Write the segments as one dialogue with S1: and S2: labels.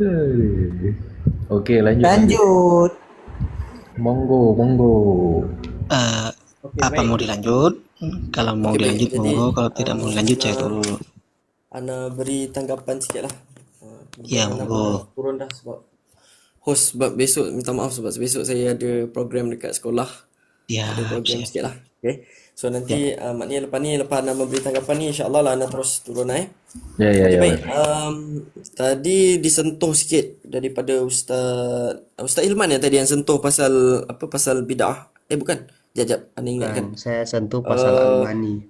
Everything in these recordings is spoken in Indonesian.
S1: Eh. Oke, lanjut lanjut.
S2: Lanjut.
S1: Monggo, monggo.
S3: Eh,
S2: Oke,
S3: apa mau
S2: baik.
S3: dilanjut? Kalau mau
S2: Oke, baik.
S3: dilanjut
S2: Jadi,
S3: monggo, kalau tidak mau dilanjut
S2: Ana
S3: saya dulu.
S2: beri tanggapan sikit lah.
S3: Ya
S2: Kebetulan Ana
S3: monggo.
S2: baru turun dah sebab host, sebab besok minta maaf sebab besok saya ada program dekat sekolah. Ada
S3: Siap,
S2: program
S3: siap,
S2: sikit lah. Okay. So
S3: siap.
S2: nanti maknanya lepas Ana memberi tanggapan ni, insyaAllah lah Ana terus turun
S1: Ya, ya,
S2: Okey,
S1: ya,
S2: baik.
S1: Mas.
S2: Tadi disentuh sikit daripada Ustaz Ilman ya tadi yang sentuh pasal apa, pasal bid'ah. Bukan. Jap jap, Ana
S4: Bukan,
S2: ingatkan.
S4: saya sentuh pasal
S2: Uh,
S4: Albani.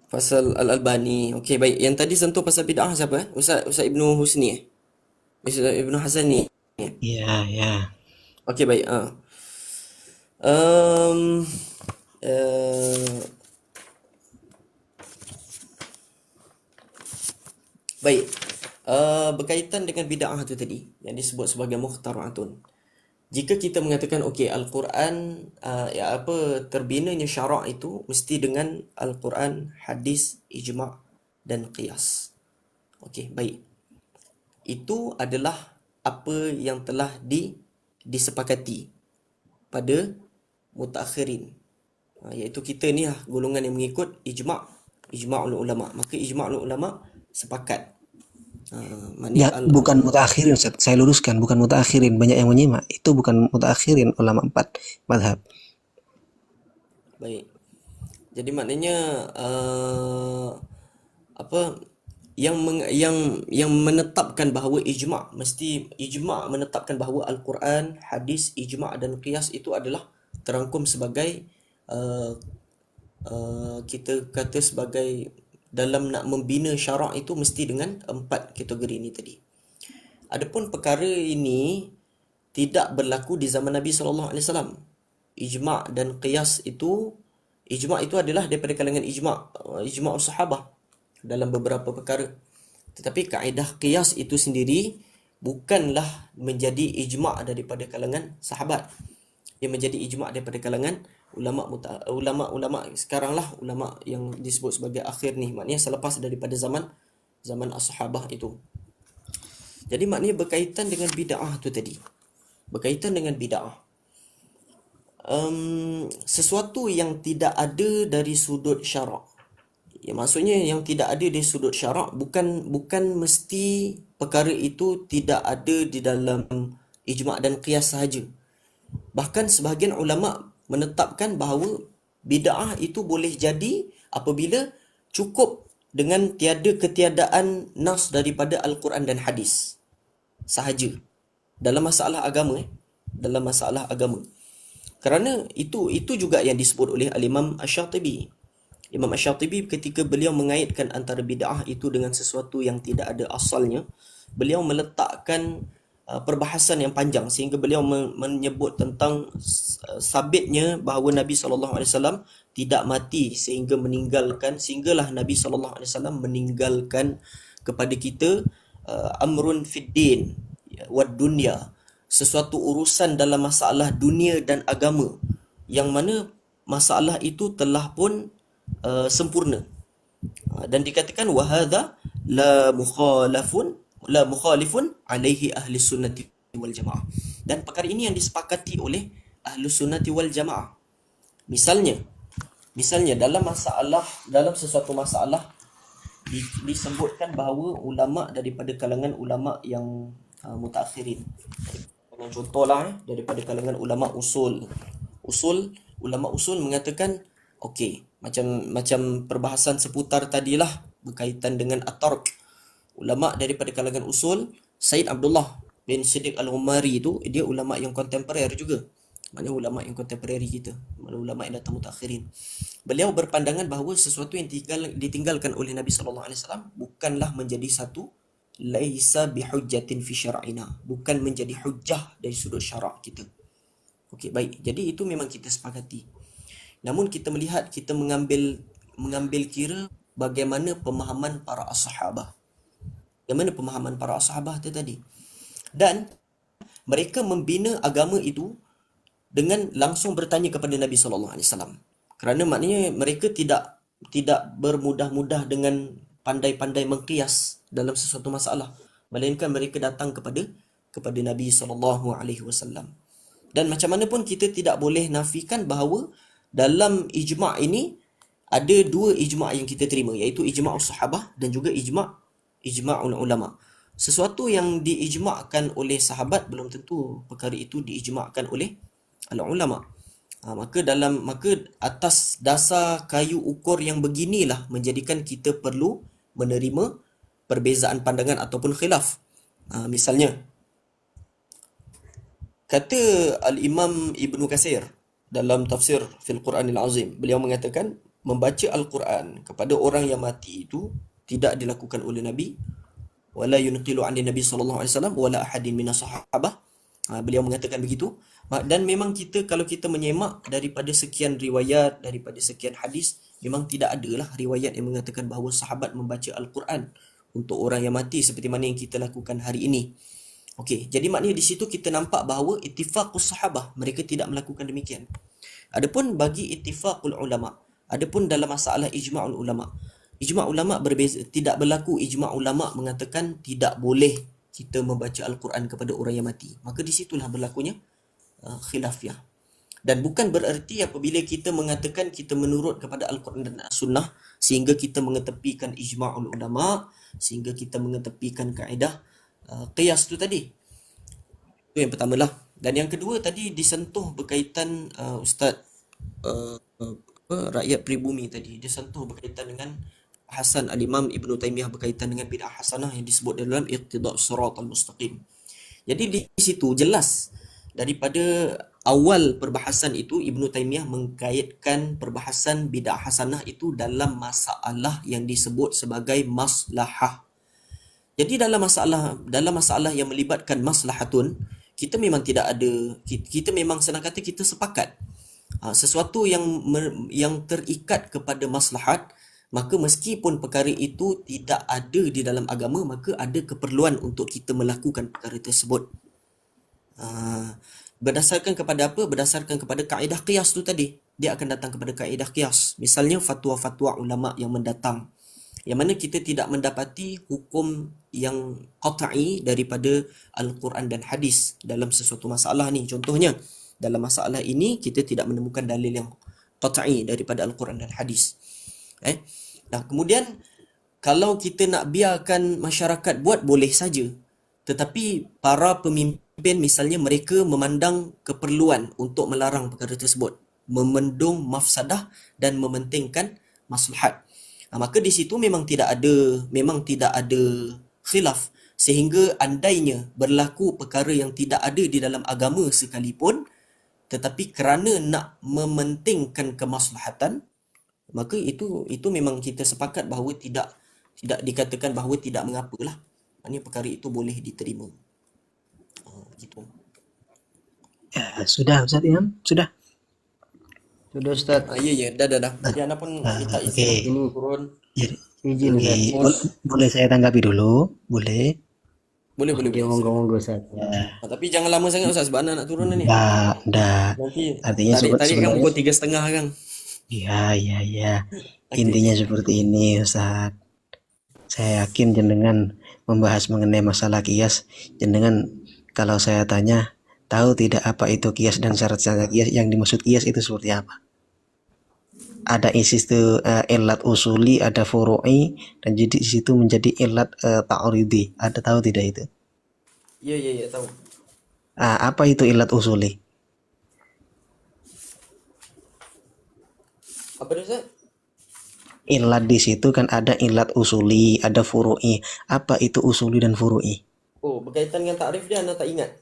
S2: Pasal Al-Albani. Okey, baik. Yang tadi sentuh pasal bid'ah siapa? Ustaz Ibnu Husni Ustaz Ibnu Hazani.
S3: Ya, ya.
S2: Okey, baik. Um, uh, Baik. Berkaitan dengan bid'ah tu tadi yang disebut sebagai mukhtara'atun. Jika kita mengatakan okey Al-Quran terbinanya syarak itu mesti dengan Al-Quran, hadis, ijma' dan qiyas. Okey, baik. Itu adalah apa yang telah disepakati pada mutakhirin. Iaitu kita ni lah golongan yang mengikut ijma'ul ulama. Maka ijma'ul ulama sepakat.
S3: Ya,
S2: Maknanya
S3: bukan mutakhirin, Ustaz. Saya luruskan, bukan mutakhirin. Banyak yang menyimak. Itu bukan mutakhirin ulama empat madhab.
S2: baik. Jadi maknanya apa yang menetapkan bahawa ijma' menetapkan bahawa Al-Quran, hadis, ijma' dan qiyas itu adalah terangkum sebagai uh, kita kata sebagai dalam nak membina syarak itu mesti dengan empat kategori ini tadi. Adapun perkara ini tidak berlaku di zaman Nabi SAW. Ijma' dan qiyas itu, ijma' itu adalah daripada kalangan ijma' sahabah dalam beberapa perkara. Tetapi kaedah qiyas itu sendiri bukanlah menjadi ijma' daripada kalangan sahabat. Ia menjadi ijma' daripada kalangan ulama sekarang lah, ulama yang disebut sebagai akhir ni, maknanya selepas daripada zaman as-sahabah itu. Jadi maknanya berkaitan dengan bid'ah tu tadi. Berkaitan dengan bid'ah. Sesuatu yang tidak ada dari sudut syarak. Ya, maksudnya yang tidak ada dari sudut syarak bukan mesti perkara itu tidak ada di dalam ijma' dan qiyas sahaja. Bahkan sebahagian ulama menetapkan bahawa bid'ah itu boleh jadi apabila cukup dengan ketiadaan nas daripada Al-Quran dan hadis sahaja dalam masalah agama dalam masalah agama. Kerana itu juga yang disebut oleh Al-Imam Asy-Syatibi. Imam Asy-Syatibi ketika beliau mengaitkan antara bid'ah itu dengan sesuatu yang tidak ada asalnya, beliau meletakkan perbahasan yang panjang sehingga beliau menyebut tentang sabitnya bahawa Nabi SAW tidak mati sehinggalah Nabi SAW meninggalkan kepada kita amrun fid din wad dunya, sesuatu urusan dalam masalah dunia dan agama yang mana masalah itu telah pun sempurna. Dan dikatakan wahadha la mukhalifun alaihi ahli sunnati wal jamaah. Dan perkara ini yang disepakati oleh ahli sunnati wal jamaah. Misalnya dalam sesuatu masalah disebutkan bahawa ulama daripada kalangan ulama yang mutakhirin. Contohlah daripada kalangan ulama ulama usul mengatakan okey, macam perbahasan seputar tadilah berkaitan dengan at-tark. Ulama daripada kalangan usul, Said Abdullah bin Siddiq Al-Umari itu dia ulama yang kontemporer juga. Maknanya ulama yang kontemporari kita, ulama yang datang mutakhirin. Beliau berpandangan bahawa sesuatu yang ditinggalkan oleh Nabi sallallahu alaihi wasallam bukanlah menjadi satu laisa bihujjatin fi syar'ina, bukan menjadi hujjah dari sudut syarak kita. Okey, baik. Jadi itu memang kita sepakati. Namun kita mengambil kira bagaimana pemahaman para ashabah. Bagaimana pemahaman para ashabah itu tadi. Dan mereka membina agama itu dengan langsung bertanya kepada Nabi sallallahu alaihi wasallam. Kerana maknanya mereka tidak bermudah-mudah dengan pandai-pandai mengkias dalam sesuatu masalah. melainkan mereka datang kepada Nabi SAW. Dan macam mana pun kita tidak boleh nafikan bahawa dalam ijma' ini ada dua ijma' yang kita terima, iaitu ijma'ul sahabah dan juga ijma'ul ulama. Sesuatu yang diijma'kan oleh sahabat belum tentu perkara itu diijma'kan oleh ulama. Maka atas dasar kayu ukur yang beginilah menjadikan kita perlu menerima perbezaan pandangan ataupun khilaf. Misalnya kata Al-Imam Ibnu Katsir dalam tafsir Fil Quranil Azim, beliau mengatakan membaca Al-Quran kepada orang yang mati itu tidak dilakukan oleh Nabi, wala yunqilu 'ani Nabi sallallahu alaihi wasallam wala ahadin minas sahabah. Beliau mengatakan begitu. Dan memang kalau kita menyemak daripada sekian riwayat, daripada sekian hadis, memang tidak adalah riwayat yang mengatakan bahawa sahabat membaca Al-Quran untuk orang yang mati seperti mana yang kita lakukan hari ini. Okey, jadi maknanya di situ kita nampak bahawa ittifaqus sahabah, mereka tidak melakukan demikian. Adapun bagi ittifaqul ulama, adapun dalam masalah ijma'ul ulama, ijma' ulama berbeza, tidak berlaku ijma' ulama mengatakan tidak boleh kita membaca Al-Quran kepada orang yang mati. Maka di situlah berlakunya khilafiyah. Dan bukan bererti apabila kita mengatakan kita menurut kepada Al-Quran dan As-Sunnah sehingga kita mengetepikan ijma'ul ulama, sehingga kita mengetepikan kaedah qiyas tu tadi. Itu yang pertama lah. Dan yang kedua tadi disentuh berkaitan Ustaz rakyat pribumi tadi, disentuh berkaitan dengan Hasan Al-Imam Ibn Taymiyah berkaitan dengan bid'ah hasanah yang disebut dalam Iqtida' Shiratal Mustaqim. Jadi di situ jelas daripada awal perbahasan itu Ibn Taymiyah mengkaitkan perbahasan bid'ah hasanah itu dalam masalah yang disebut sebagai maslahah. Jadi dalam masalah yang melibatkan maslahatun, kita memang tidak ada, kita memang senang kata kita sepakat. Sesuatu yang terikat kepada maslahat, maka meskipun perkara itu tidak ada di dalam agama, maka ada keperluan untuk kita melakukan perkara tersebut. Berdasarkan kepada apa? Berdasarkan kepada kaedah qiyas tu tadi. Dia akan datang kepada kaedah qiyas. Misalnya fatwa-fatwa ulama yang mendatang, yang mana kita tidak mendapati hukum yang qat'i daripada Al-Quran dan hadis dalam sesuatu masalah ni. Contohnya, dalam masalah ini kita tidak menemukan dalil yang qat'i daripada Al-Quran dan hadis. Nah, kemudian kalau kita nak biarkan masyarakat buat, boleh saja. Tetapi para pemimpin misalnya mereka memandang keperluan untuk melarang perkara tersebut, memendung mafsadah dan mementingkan maslahat. Maka di situ memang tidak ada khilaf, sehingga andainya berlaku perkara yang tidak ada di dalam agama sekalipun, tetapi kerana nak mementingkan kemaslahatan, maka itu memang kita sepakat bahawa tidak dikatakan bahawa tidak mengapalah. Maknanya perkara itu boleh diterima. Gitu.
S3: Ya, sudah Ustaz Imam, sudah.
S4: Sudah Ustaz.
S2: Ya, dah. Jadi anda pun minta istirahat dulu, turun.
S3: Jadi,
S4: Izin Ustaz.
S3: boleh saya tanggapi dulu? Boleh.
S2: Boleh.
S4: Ya, monggo Ustaz. Ya.
S2: Tapi jangan lama sangat Ustaz, sebab anda nak turun ni.
S3: Dah.
S2: Nanti
S3: Artinya
S2: tarik kan pukul 3.30 kan.
S3: Iya. Intinya seperti ini Ustaz. Saya yakin jenengan membahas mengenai masalah qiyas, jenengan kalau saya tanya, tahu tidak apa itu qiyas dan syarat-syarat qiyas, yang dimaksud qiyas itu seperti apa? Ada itu ilat usuli, ada furu'i, dan jadi di situ menjadi ilat ta'ridi. Ada tahu tidak itu?
S2: Iya, tahu.
S3: Apa itu ilat usuli?
S2: Apa dia Ustaz?
S3: Ilat di situ kan ada ilat usuli, ada furu'i. Apa itu usuli dan furu'i?
S2: Oh, berkaitan dengan takrif dia anda tak ingat?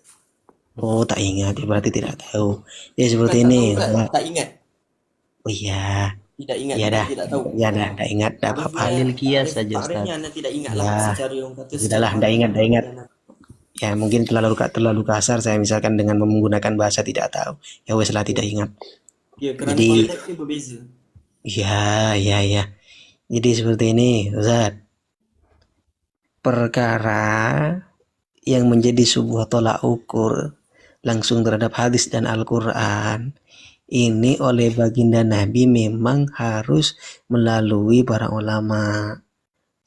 S3: Oh, tak ingat, berarti tidak tahu. Ya seperti
S2: Bukan
S3: ini.
S2: tak tahu, Ustaz. Tak ingat.
S3: Oh iya.
S2: Tidak ingat,
S3: Ya dah.
S2: tidak tahu.
S3: Ya dah, tak ingat, tak apa-apa.
S4: Tahlil qiyas saja Ustaz.
S2: Takrifnya anda tidak ingat lah
S3: Ya.
S2: secara orang kata.
S3: Sudahlah, tak ingat. Ya mungkin terlalu kasar saya misalkan dengan menggunakan bahasa tidak tahu. Ya wes lah, tidak ingat.
S2: Ya, kerana
S3: Jadi-
S2: konteksnya berbeza.
S3: Ya. Jadi seperti ini, Ustaz. Perkara yang menjadi sebuah tolak ukur langsung terhadap hadis dan Al-Quran, ini oleh baginda Nabi memang harus melalui para ulama.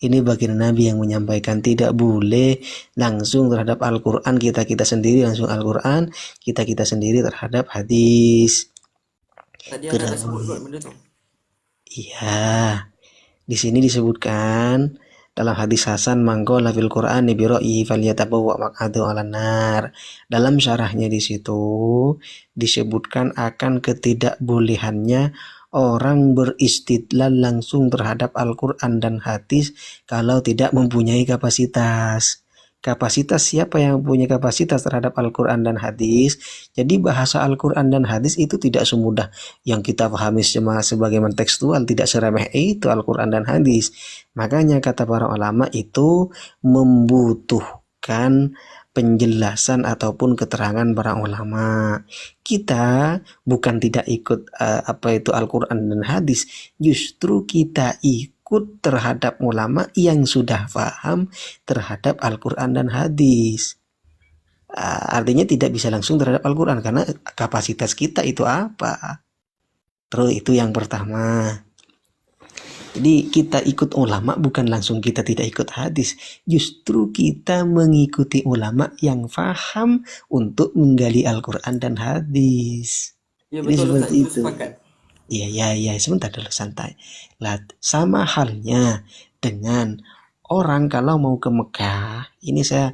S3: Ini baginda Nabi yang menyampaikan, tidak boleh langsung terhadap Al-Quran, kita sendiri langsung Al-Quran, kita sendiri terhadap hadis.
S2: Tadi anda dah sebut kot benda tu.
S3: Iya, di sini disebutkan dalam hadis Hasan, mangqala fil Qur'ani bi ra'yi falyatabawwa maq'adahu 'alan nar. Dalam syarahnya di situ disebutkan akan ketidakbolehannya orang beristidlal langsung terhadap Al-Quran dan hadis kalau tidak mempunyai kapasitas. Kapasitas siapa yang punya kapasitas terhadap Al-Quran dan hadis? Jadi bahasa Al-Quran dan hadis itu tidak semudah yang kita pahami sebagaimana tekstual, tidak seremeh itu Al-Quran dan hadis. Makanya kata para ulama itu membutuhkan penjelasan ataupun keterangan para ulama. Kita bukan tidak ikut Al-Quran dan hadis, justru kita ikut terhadap ulama yang sudah paham terhadap Al-Quran dan hadis. Artinya tidak bisa langsung terhadap Al-Quran karena kapasitas kita itu apa. Terus itu yang pertama. Jadi kita ikut ulama bukan langsung kita tidak ikut hadis. Justru kita mengikuti ulama yang faham untuk menggali Al-Quran dan hadis.
S2: Ya
S3: Jadi
S2: betul
S3: seperti
S2: Ustaz, itu
S3: itu.
S2: sepakat.
S3: Iya, sebentar dulu santai. Sama halnya dengan orang kalau mau ke Mekah, ini saya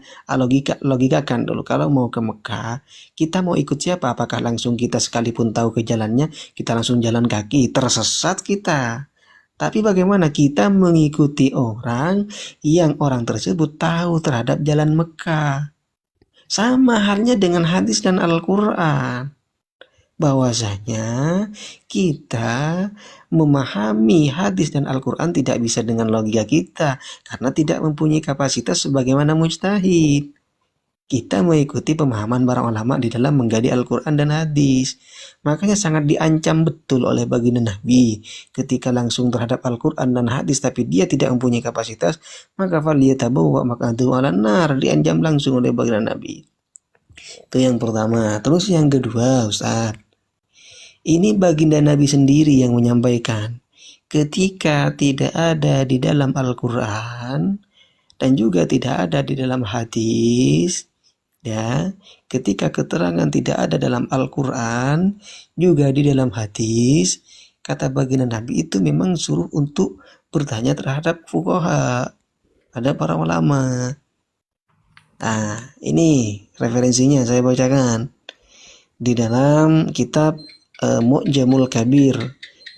S3: logikakan dulu. Kalau mau ke Mekah, kita mau ikut siapa? Apakah langsung kita sekalipun tahu ke jalannya, kita langsung jalan kaki, tersesat kita. Tapi bagaimana kita mengikuti orang yang orang tersebut tahu terhadap jalan Mekah? Sama halnya dengan hadis dan Al-Quran. Bahwasanya kita memahami hadis dan Al-Quran tidak bisa dengan logika kita karena tidak mempunyai kapasitas sebagaimana mujtahid. Kita mengikuti pemahaman para ulama di dalam menggali Al-Quran dan hadis. Makanya sangat diancam betul oleh baginda Nabi ketika langsung terhadap Al-Quran dan hadis tapi dia tidak mempunyai kapasitas, maka falyatabawwa maq'adahu 'alan nar, diancam langsung oleh baginda Nabi. Itu yang pertama. Terus yang kedua, Ustaz, ini baginda Nabi sendiri yang menyampaikan ketika tidak ada di dalam Al-Quran dan juga tidak ada di dalam hadis, ya, ketika keterangan tidak ada dalam Al-Quran juga di dalam hadis, kata baginda Nabi itu memang suruh untuk bertanya terhadap fuqaha, ada para ulama. Nah, ini referensinya saya bacakan di dalam kitab Mu'jamul Kabir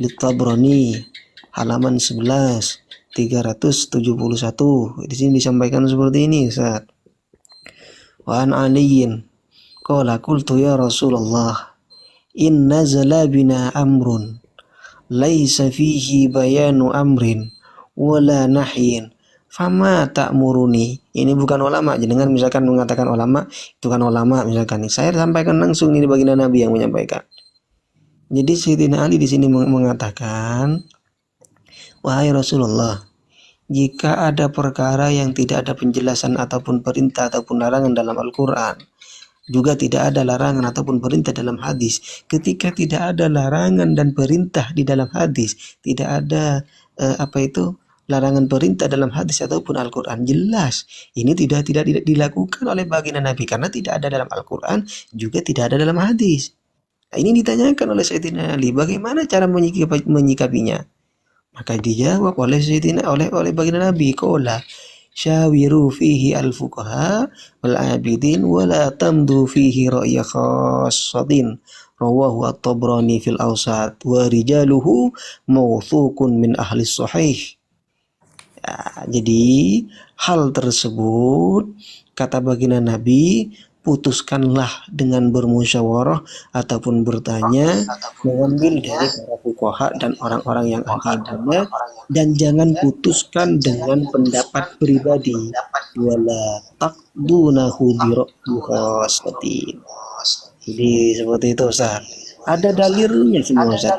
S3: Lit-Tabrani halaman 11 371. Di sini disampaikan seperti ini, Ustaz. Wa an Aliyin qala qultu ya Rasulullah in nazala bina amrun laisa fihi bayanu amrin wala nahyin fama ta'muruni. Ini bukan ulama, jangan misalkan mengatakan ulama itu kan ulama misalkan. Saya sampaikan langsung ini baginda Nabi yang menyampaikan. Jadi Sayyidina Ali di sini mengatakan, wahai Rasulullah, jika ada perkara yang tidak ada penjelasan ataupun perintah ataupun larangan dalam Al-Quran, juga tidak ada larangan ataupun perintah dalam hadis. Ketika tidak ada larangan dan perintah di dalam hadis, tidak ada larangan perintah dalam hadis ataupun Al-Quran, jelas ini tidak dilakukan oleh baginda Nabi karena tidak ada dalam Al-Quran juga tidak ada dalam hadis. Nah, ini ditanyakan oleh Sayyidina Ali, bagaimana cara menyikapinya? Maka dijawab oleh baginda Nabi, qala syawiru fihi al-fuqaha wal abidin wala tamdu fihi ra'ya khassatin, rawahu at-Tabrani fil Awsat wa rijaluhu mawthuqun min ahli sahih. Ya, jadi hal tersebut kata baginda Nabi, putuskanlah dengan bermusyawarah ataupun bertanya, mengambil dari para fuqaha dan orang-orang yang ahli, dan jangan putuskan dengan pendapat pribadi. Wala taqdunahu bi ra'yi. Jadi seperti itu, Ustaz. Ada dalilnya semua, Ustaz.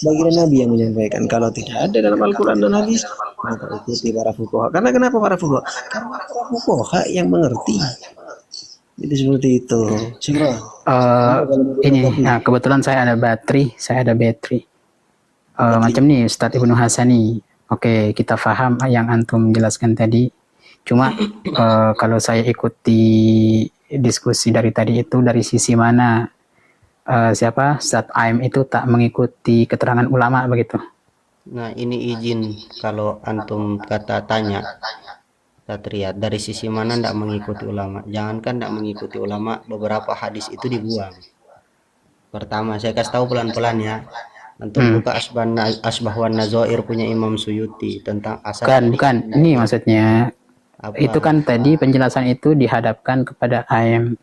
S3: Baginda Nabi yang menyampaikan, kalau tidak ada dalam Al-Quran dan hadis, maka ikuti para fuqaha. Karena kenapa para fuqaha? Karena para fuqaha yang mengerti. Jadi seperti itu.
S5: Kebetulan saya ada baterai. Macam nih Ustadz Ibnu Hasani. Oke, kita paham yang antum jelaskan tadi. Cuma kalau saya ikuti diskusi dari tadi itu dari sisi mana siapa Ustadz Aim itu tak mengikuti keterangan ulama begitu.
S4: Nah, ini izin kalau antum tanya, Satria, dari sisi mana ndak mengikuti ulama? Jangankan ndak mengikuti ulama, beberapa hadis itu dibuang. Pertama, saya kasih tahu pelan-pelan ya. Antum buka Asbahwan Nazair punya Imam Suyuti tentang asal.
S5: Bukan. Ini maksudnya
S4: Apa?
S5: itu kan tadi penjelasan itu dihadapkan kepada Aim.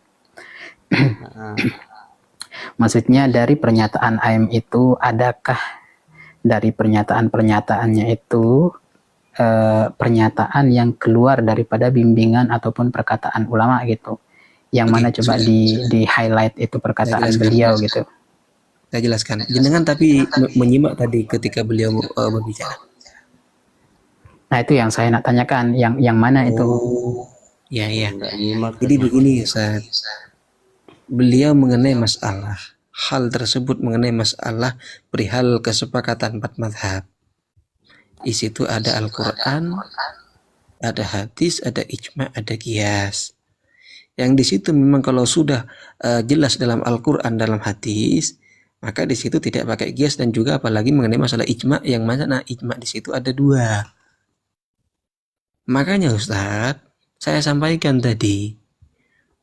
S5: Maksudnya dari pernyataan Aim itu adakah dari pernyataan-pernyataannya itu pernyataan yang keluar daripada bimbingan ataupun perkataan ulama gitu. Yang mana coba di highlight itu perkataan beliau gitu.
S3: Saya jelaskan. Jenengan tapi menyimak tadi ketika beliau berbicara.
S5: Nah, itu yang saya nak tanyakan, yang mana itu?
S3: Ya. Jadi begini Ustaz. Beliau mengenai masalah hal tersebut mengenai masalah perihal kesepakatan 4 mazhab. Di situ ada Al-Qur'an, ada hadis, ada ijma', ada qiyas. Yang di situ memang kalau sudah jelas dalam Al-Qur'an, dalam hadis, maka di situ tidak pakai qiyas, dan juga apalagi mengenai masalah ijma', yang mana ijma' di situ ada 2. Makanya Ustadz, saya sampaikan tadi,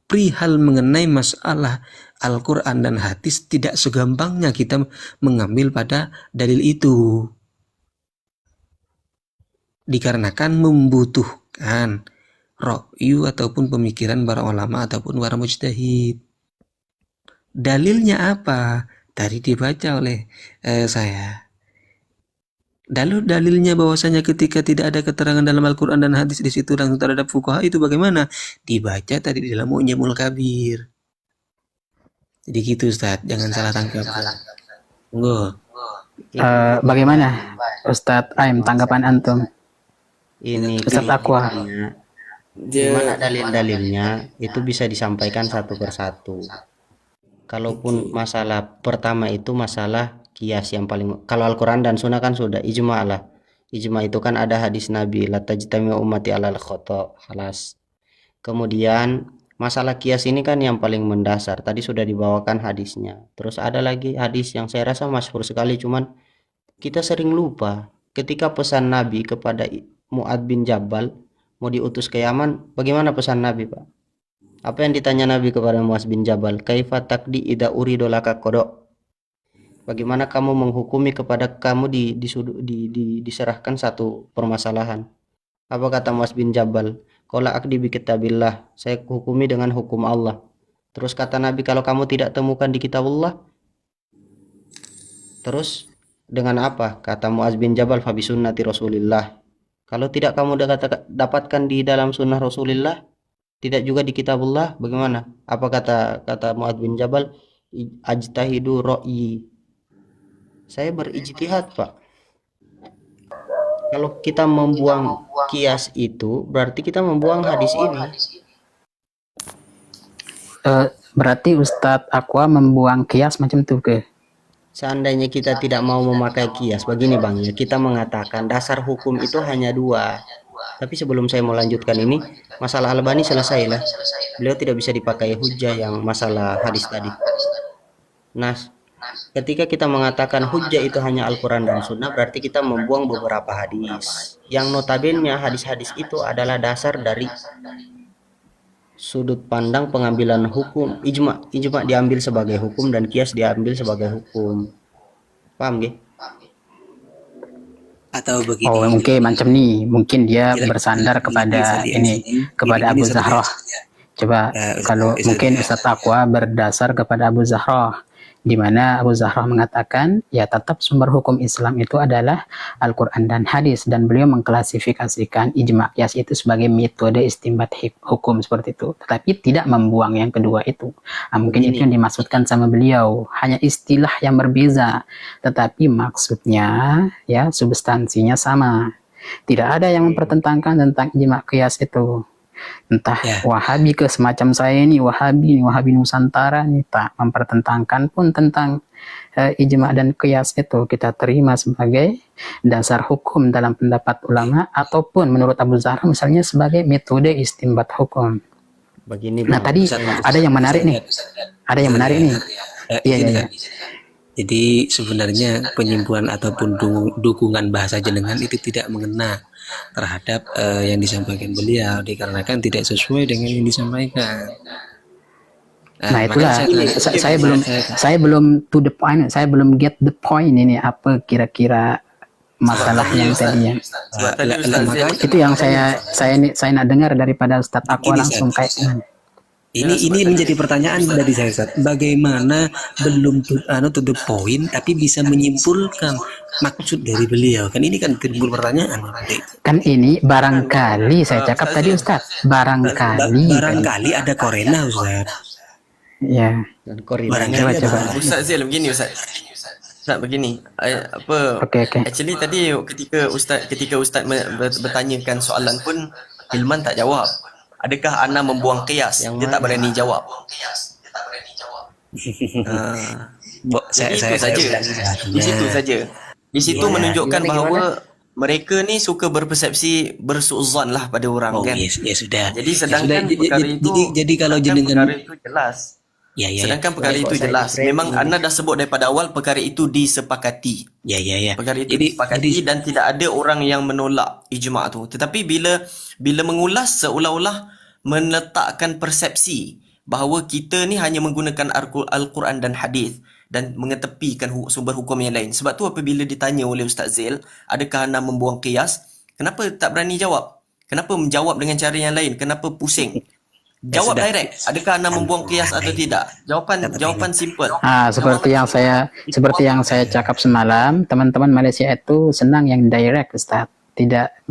S3: perihal mengenai masalah Al-Quran dan hadis tidak segampangnya kita mengambil pada dalil itu. Dikarenakan membutuhkan ra'yu ataupun pemikiran para ulama ataupun para mujtahid. Dalilnya apa? Tadi dibaca oleh saya. Dalilnya bahwasanya ketika tidak ada keterangan dalam Al-Quran dan hadis di situ langsung terhadap fuqaha itu bagaimana? Dibaca tadi di dalam Mu'jamul Kabir. Jadi gitu Ustadz, jangan salah tangkap.
S5: Bagaimana Ustadz Aim tanggapan antum?
S4: Ini
S5: Ustadz Aqwa.
S4: Gimana dalil-dalilnya itu bisa disampaikan satu persatu. Kalaupun masalah pertama itu masalah kias yang paling, kalau Al-Quran dan Sunnah kan sudah ijma' lah. Ijma' itu kan ada hadis Nabi, la tajtami'u ummati 'alal khata', halas. Kemudian masalah kias ini kan yang paling mendasar, tadi sudah dibawakan hadisnya. Terus ada lagi hadis yang saya rasa masyhur sekali, cuman kita sering lupa. Ketika pesan Nabi kepada Mu'adz bin Jabal mau diutus ke Yaman, bagaimana pesan Nabi, Pak? Apa yang ditanya Nabi kepada Mu'adz bin Jabal? Kaifa taqdi idza uridu laka qada'? Bagaimana kamu menghukumi kepada kamu diserahkan satu permasalahan? Apa kata Mu'adz bin Jabal? Qala aqdi bi kitabillah, saya hukumi dengan hukum Allah. Terus kata Nabi, kalau kamu tidak temukan di kitabullah, terus dengan apa? Kata Mu'adz bin Jabal, fa bi sunnati Rasulillah. Kalau tidak kamu dapatkan di dalam sunnah Rasulillah, tidak juga di kitabullah, bagaimana? Apa kata Mu'adz bin Jabal? Ajtahidu ra'yi. Saya berijtihad, Pak. Kalau kita membuang kias itu, berarti kita membuang hadis ini.
S5: Berarti Ustadz Aqwa membuang kias macam itu ke?
S4: Seandainya kita tidak mau memakai kias, begini Bang ya, kita mengatakan dasar hukum itu hanya 2. Tapi sebelum saya mau lanjutkan ini, masalah Albani selesai lah. Beliau tidak bisa dipakai hujah yang masalah hadis tadi. Nah, ketika kita mengatakan hujah itu hanya Al-Quran dan Sunnah, berarti kita membuang beberapa hadis. Yang notabene hadis-hadis itu adalah dasar dari sudut pandang pengambilan hukum. Ijma diambil sebagai hukum dan kias diambil sebagai hukum. Paham gak?
S3: Atau begini.
S5: Oh, oke, macam nih. Mungkin dia bersandar kepada kepada Abu Zahrah. Coba kalau mungkin Ustadz Aqwa berdasar kepada Abu Zahrah, di mana Abu Zahrah mengatakan ya tetap sumber hukum Islam itu adalah Al-Quran dan hadis, dan beliau mengklasifikasikan ijma' qiyas itu sebagai metode istinbat hukum seperti itu, tetapi tidak membuang yang kedua itu. Mungkin itu yang dimaksudkan sama beliau, hanya istilah yang berbeza, tetapi maksudnya ya substansinya sama. Tidak ada yang mempertentangkan tentang ijma' qiyas itu. Entah
S3: Ya.
S5: Wahabi ke semacam saya ini, Wahabi Nusantara nih, tak mempertentangkan pun tentang ijma dan qiyas itu kita terima sebagai dasar hukum dalam pendapat ulama, ataupun menurut Abu Zahra misalnya sebagai metode istinbat hukum.
S4: Begini
S5: Nah,
S4: Bang.
S5: tadi ada yang menarik nih. Ada yang menarik nih. Iya,
S3: Gini,
S5: iya.
S3: Kak. Jadi sebenarnya penyimpulan ataupun dukungan bahasa jenengan itu tidak mengena terhadap yang disampaikan beliau dikarenakan tidak sesuai dengan yang disampaikan.
S5: Nah,
S3: makanya
S5: itulah saya belum to the point, saya belum get the point ini apa kira-kira masalah yang tadi ya.
S2: Sebab tadi Ustaz Zail
S5: Itu yang saya nak dengar daripada Ustadz Aqua langsung kayak gimana.
S3: Ini menjadi pertanyaan dari saya, Ustaz. Bagaimana belum to the point tapi bisa menyimpulkan maksud dari beliau? Kan ini kan timbul pertanyaan.
S5: Kan ini barangkali saya cakap tadi Ustadz,
S3: Barangkali ada korena, Ustaz.
S5: ya.
S4: Dan koordinatnya
S5: Coba.
S2: Ustaz Zail begini Ustaz. Ustaz begini,
S5: Okey.
S2: actually tadi ketika Ustaz bertanyakan soalan pun Hilman tak jawab. Adakah Ana membuang qiyas? Dia tak berani jawab. Jadi itu saja. Di situ saja. Di situ menunjukkan bahawa mereka ni suka berpersepsi bersuuzon lah pada orang kan.
S3: Ya sudah.
S2: Jadi sedangkan perkara itu
S3: jadi kalau jenengan
S2: perkara itu jelas. Sedangkan perkara itu jelas. Memang Anda dah sebut daripada awal perkara itu disepakati.
S3: Ya.
S2: Perkara itu disepakati dan tidak ada orang yang menolak ijma' tu. Tetapi bila mengulas seolah-olah meletakkan persepsi bahawa kita ni hanya menggunakan Al-Quran dan hadis dan mengetepikan sumber hukum yang lain. Sebab tu apabila ditanya oleh Ustaz Zail, adakah Anda membuang qiyas? Kenapa tak berani jawab? Kenapa menjawab dengan cara yang lain? Kenapa pusing? Jawab direct. Adakah Anda membuang qiyas atau tidak? Jawapan simple.
S5: Seperti yang saya cakap semalam, teman-teman Malaysia itu senang yang direct, Ustaz.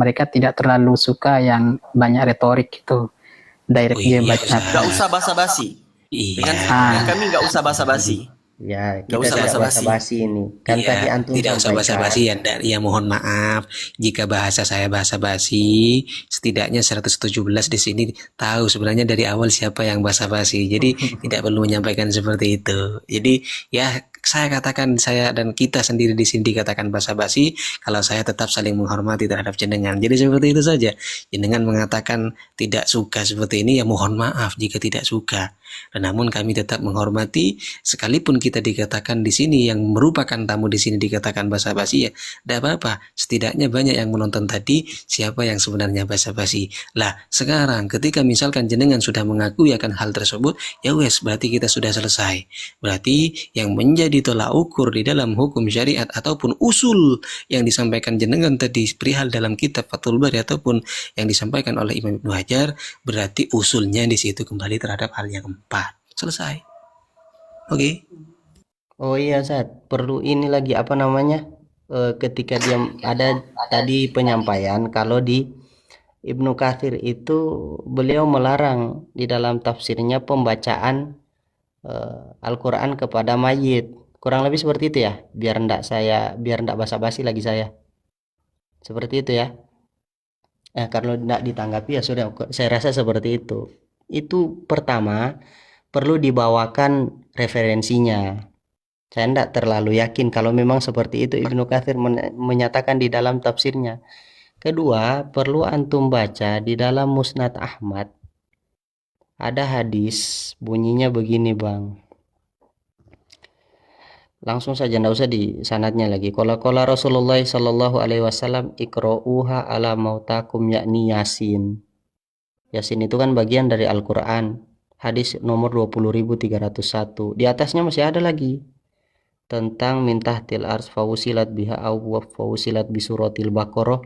S5: Mereka tidak terlalu suka yang banyak retorik itu. Direct dia baca.
S2: Enggak usah basa-basi. Dengan kami enggak usah basa-basi.
S4: Ya,
S2: Nggak usah
S4: kita basa-basi ini. Kan tadi antum
S3: tidak usah basa-basi ya, mohon maaf jika bahasa saya basa-basi, setidaknya 117 di sini tahu sebenarnya dari awal siapa yang basa-basi. Jadi tidak perlu menyampaikan seperti itu. Jadi ya saya katakan, saya dan kita sendiri di sini dikatakan basa-basi kalau saya tetap saling menghormati terhadap jenengan. Jadi seperti itu saja. Jenengan mengatakan tidak suka seperti ini, ya mohon maaf jika tidak suka. Namun kami tetap menghormati, sekalipun kita dikatakan di sini yang merupakan tamu di sini dikatakan basa-basi, ya tidak apa-apa. Setidaknya banyak yang menonton tadi siapa yang sebenarnya basa-basi. Lah sekarang ketika misalkan jenengan sudah mengakui akan hal tersebut, ya wes berarti kita sudah selesai. Berarti yang menjadi tolak ukur di dalam hukum syariat ataupun usul yang disampaikan jenengan tadi perihal dalam kitab Fathul Bari ataupun yang disampaikan oleh Imam Ibnu Hajar, berarti usulnya di situ kembali terhadap hal yang keempat. Selesai. Oke.
S4: Oh iya, Zat. Perlu ini lagi apa namanya? Ketika dia ada tadi penyampaian kalau di Ibnu Katsir itu beliau melarang di dalam tafsirnya pembacaan Al-Quran kepada mayit. Kurang lebih seperti itu ya. Biar ndak basa-basi lagi saya. Seperti itu ya. Kalau tidak ditanggapi ya sudah, saya rasa seperti itu. Itu pertama perlu dibawakan referensinya. Saya tidak terlalu yakin kalau memang seperti itu Ibnu Katsir menyatakan di dalam tafsirnya. Kedua, perlu antum baca di dalam Musnad Ahmad. Ada hadis bunyinya begini, Bang. Langsung saja, tidak usah di sanadnya lagi. Qala Rasulullah sallallahu alaihi wasallam iqra'uha ala mautakum, yakni Yasin. Yasin itu kan bagian dari Al-Qur'an. Hadis nomor 20.301. Di atasnya masih ada lagi tentang mintahtil ars fawusilat biha aw fawusilat bisuratil Baqarah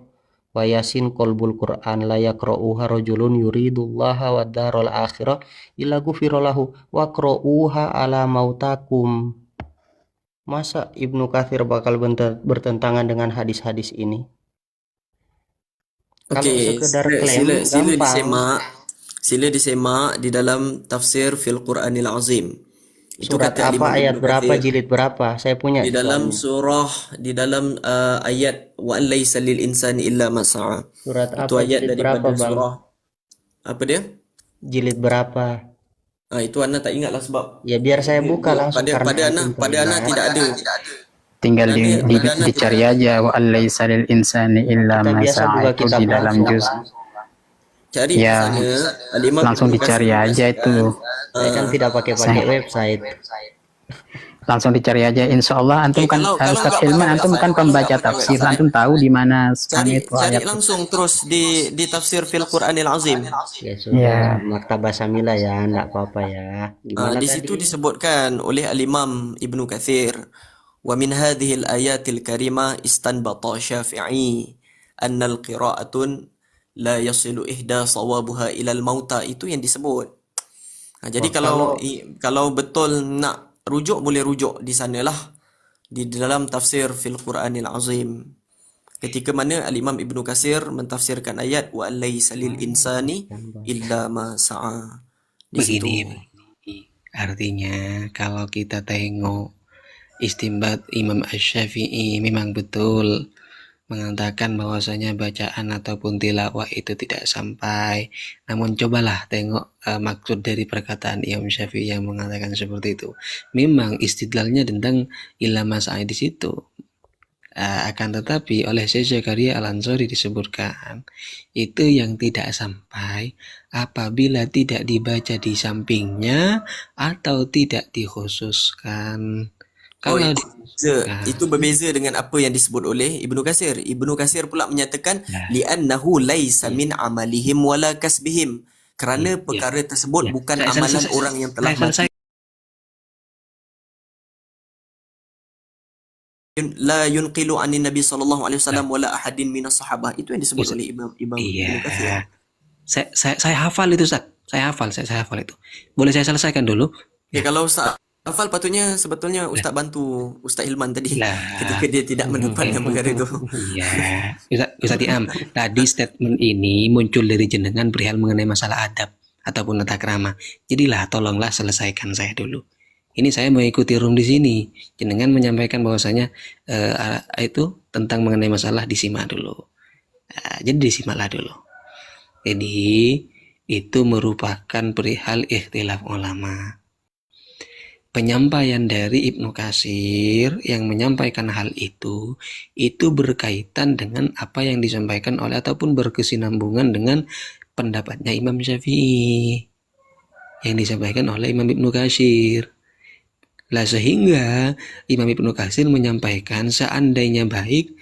S4: wa Yasin qalbul Qur'an la yaqra'uha rajulun yuridullaha wad daral akhirah illa ghufira lahu wa qra'uha ala mautakum. Masa Ibnu Katsir bakal bertentangan dengan hadis-hadis ini? Kalau sekedar klaim gampang.
S2: Sila disemak di dalam tafsir fil Qur'anil Azim. Itu
S4: Surat
S2: kata
S4: apa, ayat berapa, jilid berapa? Saya punya
S2: di dalam ayat wa an laisa lil insani illa ma sa'a.
S4: Surat
S2: Itu
S4: apa,
S2: ayat
S4: jilid
S2: daripada
S4: berapa, Bang?
S2: surah Apa dia?
S4: Jilid berapa?
S2: Itu Ana tak ingat lah sebab
S4: Ya biar saya buka langsung karena
S2: pada Ana
S4: antum
S2: pada Ana
S4: teringat.
S2: tidak ada.
S5: Tinggal
S2: Pada Ana
S5: dicari aja wa allaisa lil insani illa
S4: Kita
S5: ma
S4: biasa
S5: sa'a
S4: buka
S5: itu
S4: kitab
S5: di dalam
S4: langsung,
S5: juz.
S4: Bang.
S2: cari di
S5: Ya,
S2: sana Al-Imam
S5: langsung
S2: Ibnu Katsir
S5: dicari aja itu.
S4: Saya kan tidak pakai website.
S5: Langsung dicari aja. Insya Allah antum kan
S2: kalau
S5: Ustaz
S2: nggak
S5: Hilman,
S2: pakai
S5: antum kan
S2: website, kalau nggak
S5: pembaca
S2: pakai
S5: tafsir,
S2: website,
S5: antum tahu di mana sekarang
S2: cari
S5: itu
S2: cari
S5: ayat itu.
S2: langsung terus di tafsir fil Qur'anil Azim.
S4: Ya sudah,
S5: Ya.
S4: Maktabah Samila ya, enggak apa-apa ya. Gimana
S2: Di
S4: tadi?
S2: situ disebutkan oleh Al-Imam Ibnu Katsir, wa min hadhihi al-ayatil karimah istanbata Syafi'i anna al-qira'atun la yasilu ihda sawabuha ilal mauta, itu yang disebut. Jadi kalau betul nak rujuk boleh rujuk di sanalah di dalam tafsir fil Qur'anil Azim. Ketika mana Al-Imam Ibnu Katsir mentafsirkan ayat wa laysa lil insani illa ma sa'a. Di situ.
S3: Begini, artinya kalau kita tengok istimbat Imam Asy-Syafi'i memang betul mengatakan bahwasanya bacaan ataupun tilawah itu tidak sampai. Namun cobalah tengok maksud dari perkataan Imam Syafi'i yang mengatakan seperti itu. Memang istidlalnya tentang ilama sa'i di situ. Akan tetapi oleh Syekh Zakaria Al-Ansori disebutkan itu yang tidak sampai apabila tidak dibaca di sampingnya atau tidak dikhususkan. Kalau
S2: itu berbeza dengan apa yang disebut oleh Ibnu Katsir. Ibnu Katsir pula menyatakan li'annahu laisa min amalihim wala kasbihim, kerana perkara tersebut bukan amalan orang yang telah mati. La yunqilu anin Nabi sallallahu alaihi wasallam wala ahadin minas sahabah. Itu yang disebut oleh Ibnu Katsir.
S3: Saya hafal itu, Ustaz. Saya hafal itu. Boleh saya selesaikan dulu?
S2: Kalau Ustaz hafal, patutnya sebetulnya Ustaz bantu Ustaz Hilman tadi ketika dia tidak mendapatkan perkara itu.
S3: Iya, Ustaz Iam. Tadi statement ini muncul dari jenengan perihal mengenai masalah adab ataupun tata krama. Jadilah tolonglah selesaikan saya dulu. Ini saya mengikuti room di sini. Jenengan menyampaikan bahwasanya itu tentang mengenai masalah disimak dulu. Jadi disimaklah dulu. Jadi itu merupakan perihal ikhtilaf ulama. Penyampaian dari Ibnu Katsir yang menyampaikan hal itu berkaitan dengan apa yang disampaikan oleh ataupun berkesinambungan dengan pendapatnya Imam Syafi'i yang disampaikan oleh Imam Ibnu Katsir. Lah sehingga Imam Ibnu Katsir menyampaikan seandainya baik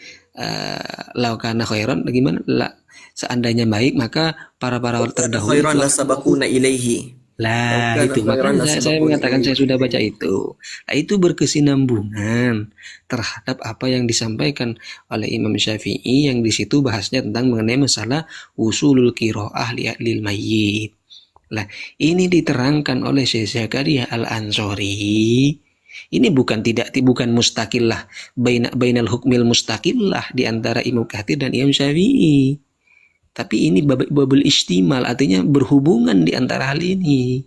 S3: laukana khairan, bagaimana? Seandainya baik maka para terdahulu
S2: khairan la sabaquna ilaihi.
S3: Lah itu makanya saya mengatakan saya sudah baca itu. Nah, itu berkesinambungan terhadap apa yang disampaikan oleh Imam Syafi'i yang di situ bahasnya tentang mengenai masalah usulul qiraah lil mayyit. Lah, ini diterangkan oleh Syekh Zakaria Al-Ansori. Ini bukan mustaqillah bainal hukmil mustaqillah di antara Imam Katsir dan Imam Syafi'i. Tapi ini babul istimal, artinya berhubungan di antara hal ini.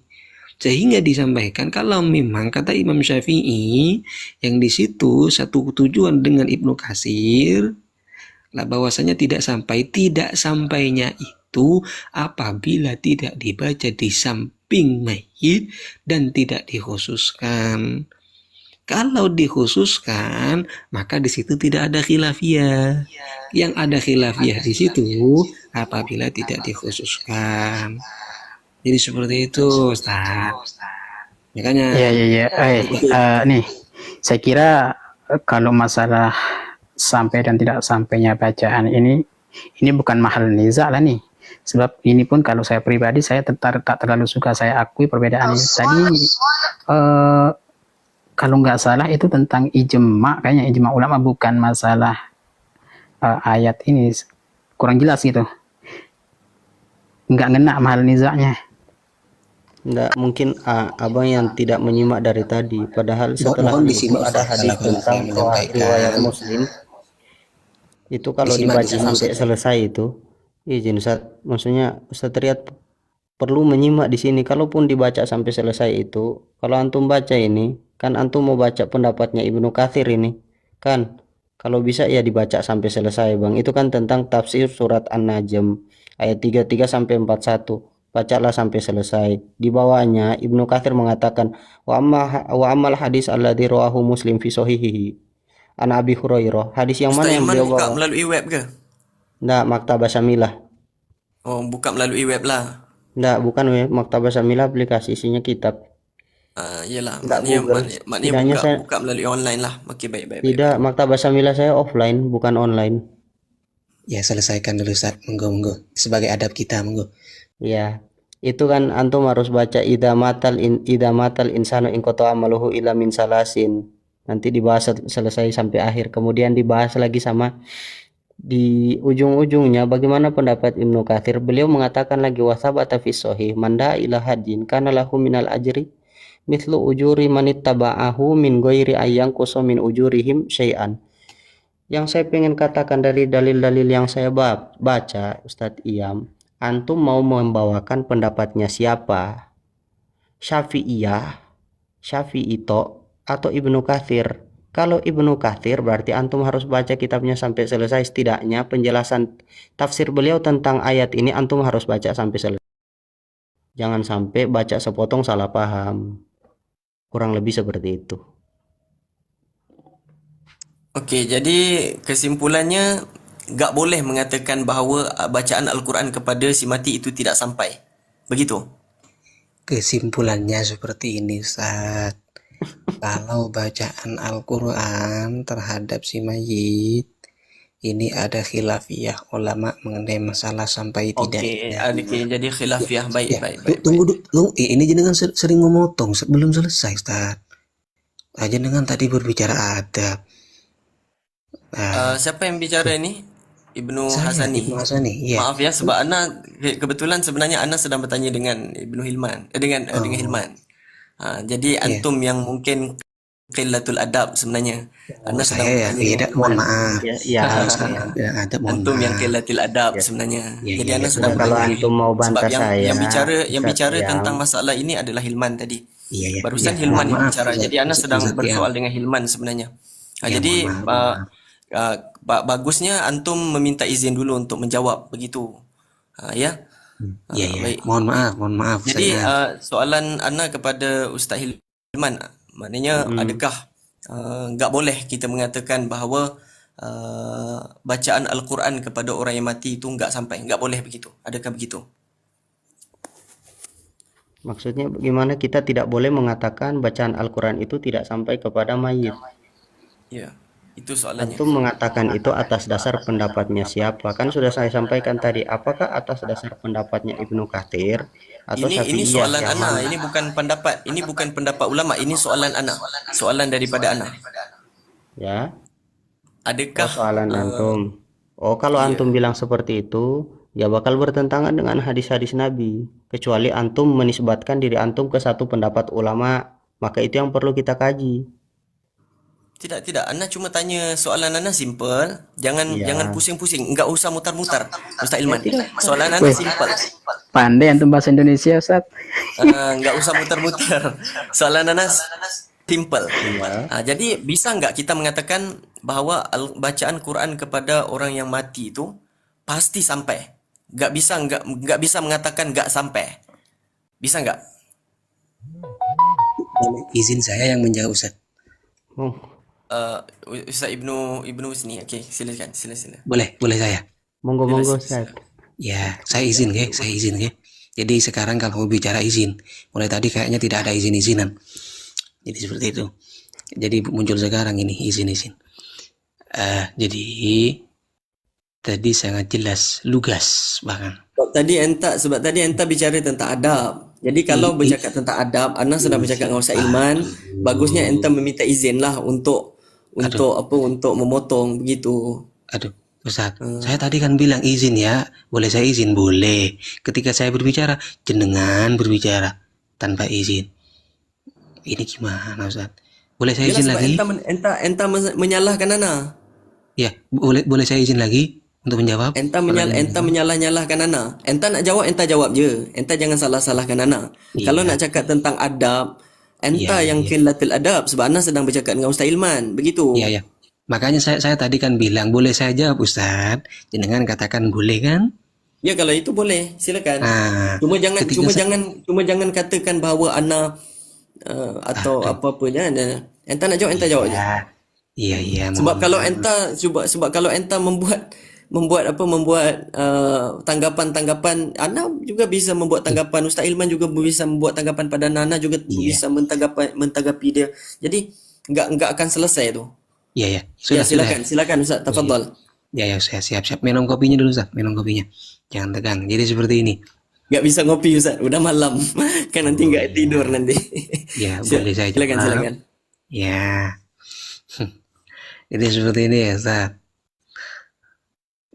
S3: Sehingga disampaikan kalau memang kata Imam Syafi'i yang di situ satu tujuan dengan Ibnu Katsir lah bahwasanya tidak sampainya itu apabila tidak dibaca di samping mayit dan tidak dikhususkan. Kalau dikhususkan, maka di situ tidak ada khilafiyah. Yang ada khilafiyah di situ apabila tidak dikhususkan. Jadi seperti itu, Ustaz. Makanya.
S5: Iya. Nih, saya kira kalau masalah sampai dan tidak sampainya bacaan ini bukan mahal niza lah nih. Sebab ini pun kalau saya pribadi saya tak terlalu suka, saya akui perbedaan ini. Tadi kalau nggak salah itu tentang ijma, kayaknya ijma ulama, bukan masalah ayat ini, kurang jelas gitu, nggak ngena mahal nizaknya.
S4: Nggak mungkin abang yang tidak menyimak dari tadi, padahal setelah itu ada hadis tentang riwayat Muslim itu kalau dibaca sampai selesai itu, izin Ustaz, maksudnya Ustaz Riyad perlu menyimak di sini. Kalaupun dibaca sampai selesai itu, kalau antum baca ini kan antum mau baca pendapatnya Ibnu Katsir ini kan, kalau bisa ya dibaca sampai selesai Bang. Itu kan tentang tafsir surat An-Najm ayat 33 sampai 41. bacalah sampai selesai. Di bawahnya Ibnu Katsir mengatakan wa ammal hadis alladzi rawahu Muslim fi sahihihi an Abi Hurairah. Hadis yang
S2: Ustaz
S4: mana yang
S2: Ilman
S4: beliau
S2: buka
S4: bawa?
S2: melalui web ke?
S4: Nggak, Maktabah Syamilah.
S2: Oh, buka melalui web lah.
S4: Nggak, bukan web. Maktabah Syamilah aplikasi, isinya kitab.
S2: Yelah,
S4: Nggak
S2: maknanya,
S4: Google.
S2: maknanya
S4: Setidaknya
S2: buka,
S4: saya
S2: buka melalui online lah. Okey, baik, baik, baik.
S4: tidak, Maktabah Syamilah saya offline, bukan online.
S3: Ya selesaikan dulu Ustaz, monggo. Sebagai adab kita, monggo.
S4: Ya, itu kan antum harus baca idamatal insanu in qata amaluhu illa min salasin. Nanti dibahas selesai sampai akhir. Kemudian dibahas lagi sama di ujung-ujungnya bagaimana pendapat Ibnu Katsir. Beliau mengatakan lagi wasabata fi sahih man da'a ila hadin kana lahu minal ajri mithlu ujuri man ittaba'ahu min ghairi ayyang qusa min ujurihim syai'an. Yang saya pengen katakan dari dalil-dalil yang saya baca, Ustadz Iyam, antum mau membawakan pendapatnya siapa? Syafi'iyah, Syafi'ito, atau Ibnu Katsir? Kalau Ibnu Katsir berarti antum harus baca kitabnya sampai selesai, setidaknya penjelasan tafsir beliau tentang ayat ini antum harus baca sampai selesai. Jangan sampai baca sepotong salah paham. Kurang lebih seperti itu.
S2: Okey, jadi kesimpulannya nggak boleh mengatakan bahawa bacaan Al-Quran kepada si mati itu tidak sampai. Begitu?
S3: Kesimpulannya seperti ini Ustaz. Kalau bacaan Al-Quran terhadap si mayit ini ada khilafiyah ulama mengenai masalah sampai
S2: Okey,
S3: tidaknya.
S2: jadi khilafiyah. Baik,
S3: Ya,
S2: baik, baik.
S3: tunggu dulu. Ini jenengan sering memotong sebelum selesai Ustaz. Jenengan tadi berbicara adab.
S2: Siapa yang bicara ini? Ibnu
S3: Saya
S2: Hasani.
S3: Ibnu Hasani, iya.
S2: Maaf ya, sebab Ana kebetulan sebenarnya Ana sedang bertanya dengan Ibnu Hilman, dengan Hilman. Jadi antum yang mungkin qillatul adab sebenarnya. Ana sedang
S3: Saya ya,
S2: bertanya
S3: tidak, mohon maaf.
S4: Ya,
S3: Saya tidak ada, mohon
S2: antum yang
S3: maaf.
S2: qillatul adab sebenarnya.
S3: Ya,
S2: Jadi
S3: ya,
S2: Ana
S3: ya,
S2: sedang
S4: kalau
S2: bertanya.
S4: antum mau
S2: Sebab
S4: bantah saya,
S2: yang bicara
S4: Ustadz
S2: tentang
S4: Iyam,
S2: masalah ini adalah Hilman tadi.
S3: Iya, ya,
S2: Barusan
S3: ya,
S2: Hilman
S3: mohon
S2: yang
S3: maaf,
S2: bicara.
S3: Ustaz,
S2: Jadi Ana sedang
S3: Ustaz Iyam.
S2: bersoal dengan Hilman sebenarnya.
S3: Ya,
S2: Jadi
S3: mohon maaf.
S2: bagusnya antum meminta izin dulu untuk menjawab begitu. Ya.
S3: Iya, ya.
S2: Baik.
S3: Mohon maaf.
S2: Jadi
S3: Saya
S2: soalan Ana kepada Ustaz Hilman, maknanya adakah nggak boleh kita mengatakan bahawa bacaan Al-Quran kepada orang yang mati itu nggak sampai, nggak boleh begitu? Adakah begitu?
S4: maksudnya bagaimana kita tidak boleh mengatakan bacaan Al-Quran itu tidak sampai kepada mayit?
S2: Ya, itu soalannya.
S4: Antum mengatakan itu atas dasar pendapatnya siapa? Kan sudah saya sampaikan tadi. Apakah atas dasar pendapatnya Ibnu Katsir atau
S2: Ini
S4: Syafi'iyah
S2: soalan
S4: yang
S2: Ana,
S4: mana?
S2: ini bukan pendapat ulama, ini soalan Ana, soalan daripada Ana.
S4: Ya,
S2: Adakah
S4: soalan antum. Kalau antum bilang seperti itu, ya bakal bertentangan dengan hadis-hadis Nabi. Kecuali antum menisbatkan diri antum ke satu pendapat ulama, maka itu yang perlu kita kaji.
S2: Tidak, Ana cuma tanya soalan Ana simple. Jangan pusing-pusing, enggak usah mutar-mutar, Ustaz Ilman. Soalan Ana simple.
S5: Pandai antum bahasa Indonesia, Ustaz.
S2: Enggak usah mutar-mutar. Soalan Ana simple. Jadi bisa enggak kita mengatakan bahawa bacaan Quran kepada orang yang mati itu pasti sampai? Enggak bisa mengatakan enggak sampai. Bisa enggak?
S3: izin saya yang menjawab Ustaz.
S2: Ustaz Ibnu sini. Okey, silakan.
S3: Boleh saya.
S4: Monggo Ustaz.
S3: Ya, saya izin ke. Jadi sekarang kalau mau bicara izin, mulai tadi kayaknya tidak ada izin-izinan. Jadi seperti itu. Jadi muncul sekarang ini izin. Jadi tadi sangat jelas, lugas bahkan.
S2: Sebab tadi enta bicara tentang adab. Jadi kalau bercakap tentang adab, Ana sedang bercakap dengan Ustaz Ilman, bagusnya enta meminta izin lah untuk memotong begitu.
S3: Aduh, Ustaz, saya tadi kan bilang izin ya. Boleh saya izin? Boleh. Ketika saya berbicara, jenengan berbicara tanpa izin. Ini gimana, Ustaz? Boleh saya izin lagi?
S2: Enta menyalahkan Ana.
S3: Ya, boleh saya izin lagi untuk menjawab?
S2: Enta menyalah-nyalahkan Ana. Enta nak jawab, enta jawab je. Enta jangan salah-salahkan Ana. Kalau nak cakap tentang adab, enta yang qillatul adab, sebab Ana sedang bercakap dengan Ustaz Ilman. Begitu.
S3: Iya. Makanya saya tadi kan bilang boleh saya jawab Ustaz. Jenengan katakan boleh kan?
S2: Ya kalau itu boleh, silakan.
S3: Nah,
S2: Cuma jangan
S3: ketika
S2: cuma
S3: saya,
S2: jangan cuma jangan katakan bahawa ana atau
S3: aduh,
S2: apa-apa je. Enta nak jawab, enta jawab
S3: iya,
S2: je.
S3: iya,
S2: Sebab
S3: mohon
S2: kalau
S3: maaf.
S2: enta sebab kalau enta membuat tanggapan-tanggapan, Ana juga bisa membuat tanggapan, Ustaz Ilman juga bisa membuat tanggapan pada Nana, juga
S3: Iya,
S2: bisa mentanggapi dia. Jadi enggak akan selesai tu.
S3: iya, ya,
S2: Ya
S3: sudah,
S2: silakan, silakan Ustaz,
S3: iya, iya.
S2: tafadhal.
S3: Ya, ya, saya siap-siap minum kopinya dulu, Ustaz, minum kopinya. Jangan tegang. Jadi seperti ini.
S2: Enggak bisa ngopi Ustaz, udah malam. Kan nanti
S3: Oh
S2: enggak tidur
S3: iya,
S2: nanti.
S3: ya boleh saya
S2: Silakan,
S3: jawab.
S2: silakan.
S3: Ya, jadi seperti ini ya, Ustaz.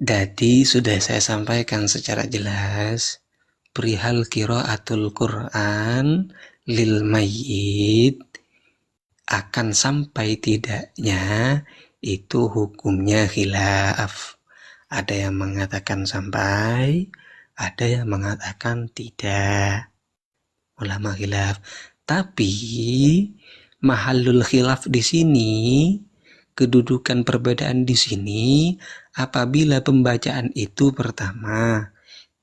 S3: Jadi sudah saya sampaikan secara jelas perihal qiraatul Quran lil mayyit, akan sampai tidaknya itu hukumnya khilaf. Ada yang mengatakan sampai, ada yang mengatakan tidak. Ulama khilaf. Tapi mahallul khilaf di sini, kedudukan perbedaan di sini, apabila pembacaan itu pertama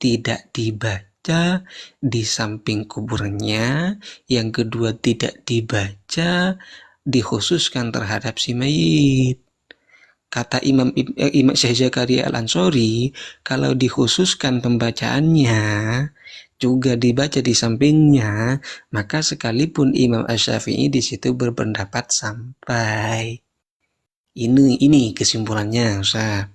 S3: tidak dibaca di samping kuburnya, yang kedua tidak dibaca dikhususkan terhadap si mayit. Kata Imam Syekh Zakaria Al-Ansori, kalau dikhususkan pembacaannya juga dibaca di sampingnya, maka sekalipun Imam Asy-Syafi'i di situ berpendapat sampai. Ini kesimpulannya, Ustaz.